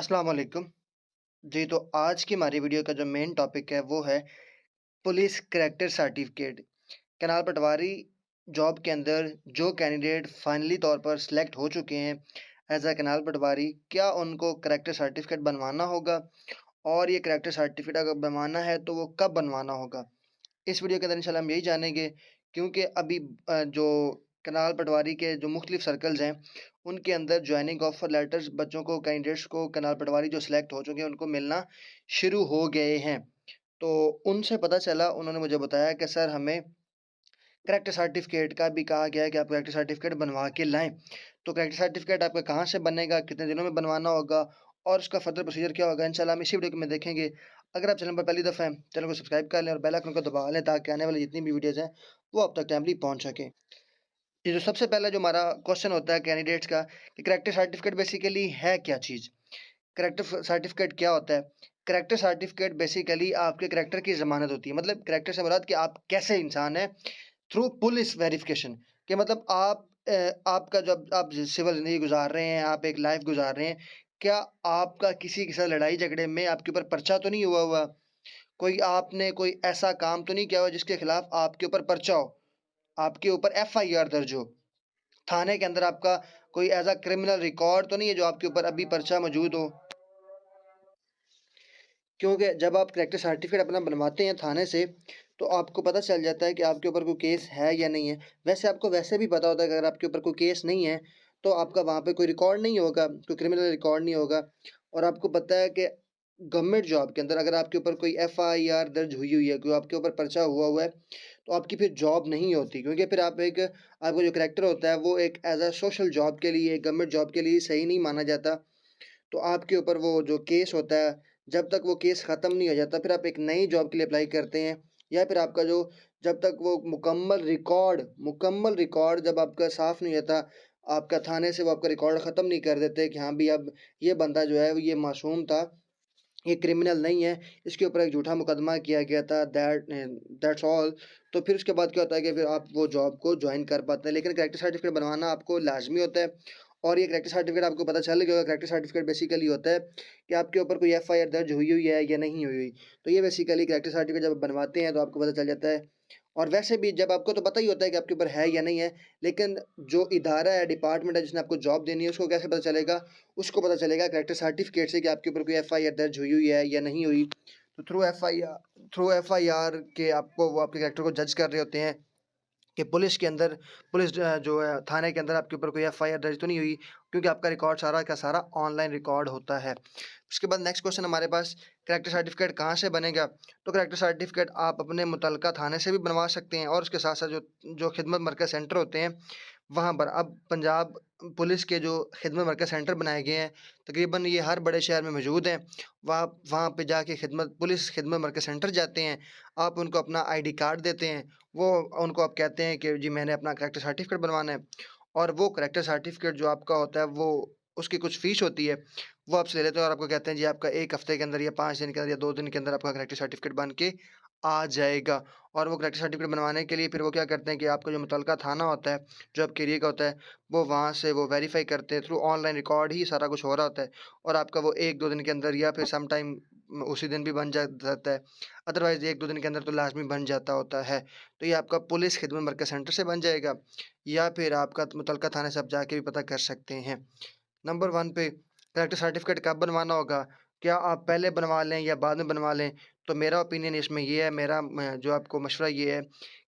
अस्सलाम वालेकुम। जी, तो आज की हमारी वीडियो का जो मेन टॉपिक है वो है पुलिस करैक्टर सर्टिफ़िकेट। कैनाल पटवारी जॉब के अंदर जो कैंडिडेट फाइनली तौर पर सिलेक्ट हो चुके हैं एज़ अ कैनाल पटवारी, क्या उनको करैक्टर सर्टिफ़िकेट बनवाना होगा? और ये करैक्टर सर्टिफ़िकेट अगर बनवाना है तो वो कब बनवाना होगा? इस वीडियो के अंदर इंशाल्लाह हम यही जानेंगे, क्योंकि अभी जो कैनाल पटवारी के जो मुख्तलिफ सर्कल्स हैं, उनके अंदर जॉइनिंग ऑफ़र लेटर्स बच्चों को, कैंडिडेट्स को कैनाल पटवारी जो सिलेक्ट हो चुके हैं उनको मिलना शुरू हो गए हैं। तो उनसे पता चला, उन्होंने मुझे बताया कि सर हमें करैक्टर सर्टिफ़िकेट का भी कहा गया है कि आप करैक्टर सर्टिफ़िकेट बनवा के लाएँ। तो करैक्टर सर्टिफ़िकेट आपका कहाँ से बनेगा? कितने दिनों में बनवाना होगा? और उसका फर्दर प्रोसीजर क्या होगा? इंशाल्लाह हम इसी वीडियो में देखेंगे। अगर आप चैनल पर पहली दफ़ा हैं, चैनल को सब्सक्राइब कर लें और बेल आइकन को दबा लें ताकि आने वाली जितनी भी वीडियोज़ हैं, वो आप तक टाइमली पहुँच सकें। ये जो सबसे पहला जो हमारा क्वेश्चन होता है कैंडिडेट्स का कि करैक्टर सर्टिफ़िकेट बेसिकली है क्या चीज़? करैक्टर सर्टिफ़िकेट क्या होता है? करैक्टर सर्टिफ़िकेट बेसिकली आपके करैक्टर की ज़मानत होती है। मतलब करैक्टर से मुराद कि आप कैसे इंसान हैं, थ्रू पुलिस वेरिफ़िकेशन कि मतलब आपका जब आप सिविल ज़िंदगी गुज़ार रहे हैं, आप एक लाइफ़ गुज़ार रहे हैं, क्या आपका किसी के साथ लड़ाई-झगड़े में आपके ऊपर पर्चा तो नहीं हुआ हुआ? कोई आपने कोई ऐसा काम तो नहीं किया हुआ जिसके खिलाफ आपके ऊपर पर्चा हो, आपके ऊपर एफआईआर दर्ज हो? थाने के अंदर आपका कोई ऐज़ अ क्रिमिनल रिकॉर्ड तो नहीं है जो आपके ऊपर अभी पर्चा मौजूद हो? क्योंकि जब आप करैक्टर सर्टिफ़िकेट अपना बनवाते हैं थाने से, तो आपको पता चल जाता है कि आपके ऊपर कोई केस है या नहीं है। वैसे आपको वैसे भी पता होता है कि अगर आपके ऊपर कोई केस नहीं है, तो आपका वहाँ पे कोई रिकॉर्ड नहीं होगा, कोई क्रिमिनल रिकॉर्ड नहीं होगा। और आपको पता है कि गवर्नमेंट जॉब के अंदर अगर आपके ऊपर कोई एफआईआर दर्ज हुई हुई है, कोई आपके ऊपर पर्चा हुआ हुआ है, तो आपकी फिर जॉब नहीं होती, क्योंकि फिर आपका जो करैक्टर होता है वो एक एज़ अ सोशल जॉब के लिए, गवर्नमेंट जॉब के लिए सही नहीं माना जाता। तो आपके ऊपर वो जो केस होता है, जब तक वो केस ख़त्म नहीं हो जाता, फिर आप एक नई जॉब के लिए अप्लाई करते हैं, या फिर आपका जो जब तक वो मुकम्मल रिकॉर्ड जब आपका साफ़ नहीं होता, आपका थाने से वो आपका रिकॉर्ड ख़त्म नहीं कर देते कि हाँ, भई अब ये बंदा जो है ये मासूम था, ये क्रिमिनल नहीं है, इसके ऊपर एक झूठा मुकदमा किया गया था, दैट्स ऑल। तो फिर उसके बाद क्या होता है कि फिर आप वो जॉब को जॉइन कर पाते हैं। लेकिन करैक्टर सर्टिफ़िकेट बनवाना आपको लाज़मी होता है, और ये करैक्टर सर्टिफ़िकेट आपको पता चल गया होगा, करैक्टर सर्टिफ़िकेट बेसिकली होता है कि आपके ऊपर कोई एफआईआर दर्ज हुई हुई है या नहीं हुई हुई। तो ये बेसिकली करैक्टर सर्टिफ़िकेट जब आप बनवाते हैं तो आपको पता चल जाता है। और वैसे भी जब आपको तो पता ही होता है कि आपके ऊपर है या नहीं है, लेकिन जो इदारा है, डिपार्टमेंट है जिसने आपको जॉब देनी है, उसको कैसे पता चलेगा? उसको पता चलेगा करैक्टर सर्टिफ़िकेट से कि आपके ऊपर कोई एफआईआर दर्ज हुई हुई है या नहीं हुई। तो थ्रू एफआईआर के आपको वो आपके करैक्टर को जज कर रहे होते हैं कि पुलिस जो है थाने के अंदर आपके ऊपर कोई एफआईआर दर्ज तो नहीं हुई, क्योंकि आपका रिकॉर्ड सारा का सारा ऑनलाइन रिकॉर्ड होता है। उसके बाद नेक्स्ट क्वेश्चन हमारे पास, करैक्टर सर्टिफ़िकेट कहाँ से बनेगा? तो करैक्टर सर्टिफ़िकेट आप अपने मुतल्लिका थाने से भी बनवा सकते हैं, और उसके साथ-साथ जो जो खिदमत मरकज़ सेंटर होते हैं, वहाँ पर अब पंजाब पुलिस के जो खिदमत मरकज़ सेंटर बनाए गए हैं, तकरीबन ये हर बड़े शहर में मौजूद हैं। वहाँ वहाँ पे जाके पुलिस खिदमत मरकज़ सेंटर जाते हैं, आप उनको अपना आईडी कार्ड देते हैं, वो उनको आप कहते हैं कि जी मैंने अपना करैक्टर सर्टिफ़िकेट बनवाना है, और वो करैक्टर सर्टिफ़िकेट जो आपका होता है वो उसकी कुछ फ़ीस होती है, वो आपसे ले लेते हैं और आपको कहते हैं जी आपका 1 हफ़्ते के अंदर या 5 दिन के अंदर या 2 दिन के अंदर आपका करैक्टर सर्टिफ़िकेट बन के आ जाएगा। और वो करैक्टर सर्टिफ़िकेट बनवाने के लिए फिर वो क्या करते हैं कि आपका जो मुतल्लिका थाना होता है, जो आपके एरिया का होता है, वो वहाँ से वो वेरीफ़ाई करते हैं, थ्रू ऑनलाइन रिकॉर्ड ही सारा कुछ हो रहा होता है, और आपका वो 1-2 दिन के अंदर या फिर सम टाइम उसी दिन भी बन जा जाता है। अदरवाइज़ 1-2 दिन के अंदर तो लाज़मी बन जाता होता है। तो ये आपका पुलिस खिदमत मरकज़ सेंटर से बन जाएगा, या फिर आपका मुतल्लिका थाने से आप जाके भी पता कर सकते हैं। नंबर 1 पे करैक्टर सर्टिफ़िकेट कब बनवाना होगा? क्या आप पहले बनवा लें या बाद में बनवा लें? तो मेरा ओपिनियन इसमें ये है, मेरा जो आपको मशवरा ये है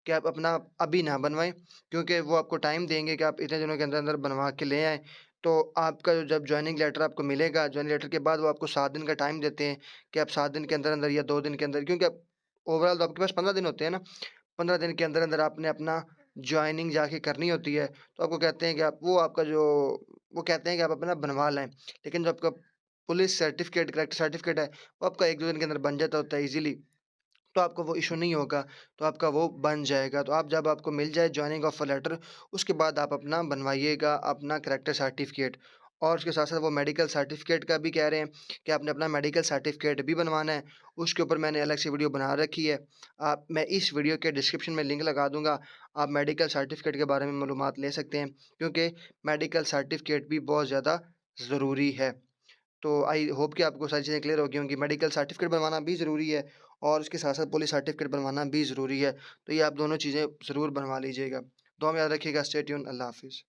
कि आप अपना अभी ना बनवाएँ, क्योंकि वो आपको टाइम देंगे कि आप इतने दिनों के अंदर-अंदर बनवा के ले आएँ। तो आपका जो जब जॉइनिंग लेटर आपको मिलेगा, जॉइनिंग लेटर के बाद वो आपको 7 दिन का टाइम देते हैं कि आप 7 दिन के अंदर-अंदर या 2 दिन के अंदर, क्योंकि आप ओवरऑल तो आपके पास 15 दिन होते हैं ना, 15 दिन के अंदर-अंदर आपने अपना जॉइनिंग जाके करनी होती है। तो आपको कहते हैं कि वो कहते हैं कि आप अपना बनवा लाएँ। लेकिन जो आपका पुलिस सर्टिफ़िकेट, करैक्टर सर्टिफ़िकेट है, वो आपका 1-2 दिन के अंदर बन जाता होता है ईज़िली। तो आपको वो इश्यू नहीं होगा, तो आपका वो बन जाएगा। तो आप जब आपको मिल जाए जॉइनिंग ऑफ़र लेटर, उसके बाद आप अपना बनवाइएगा अपना करैक्टर सर्टिफ़िकेट। और उसके साथ-साथ वो मेडिकल सर्टिफ़िकेट का भी कह रहे हैं कि आपने अपना मेडिकल सर्टिफ़िकेट भी बनवाना है। उसके ऊपर मैंने अलग से वीडियो बना रखी है। मैं इस वीडियो के डिस्क्रिप्शन में लिंक लगा दूँगा। आप मेडिकल सर्टिफ़िकेट के बारे में मालूमात ले सकते हैं, क्योंकि मेडिकल सर्टिफ़िकेट भी बहुत ज़्यादा ज़रूरी है। तो आई होप कि आपको सारी चीज़ें क्लियर हो गई होंगी। मेडिकल सर्टिफ़िकेट बनवाना भी ज़रूरी है और उसके साथ-साथ पुलिस सर्टिफ़िकेट बनवाना भी ज़रूरी है। तो ये आप दोनों चीज़ें ज़रूर बनवा लीजिएगा। दुआ में याद रखिएगा। Stay tuned. अल्लाह हाफ़िज़।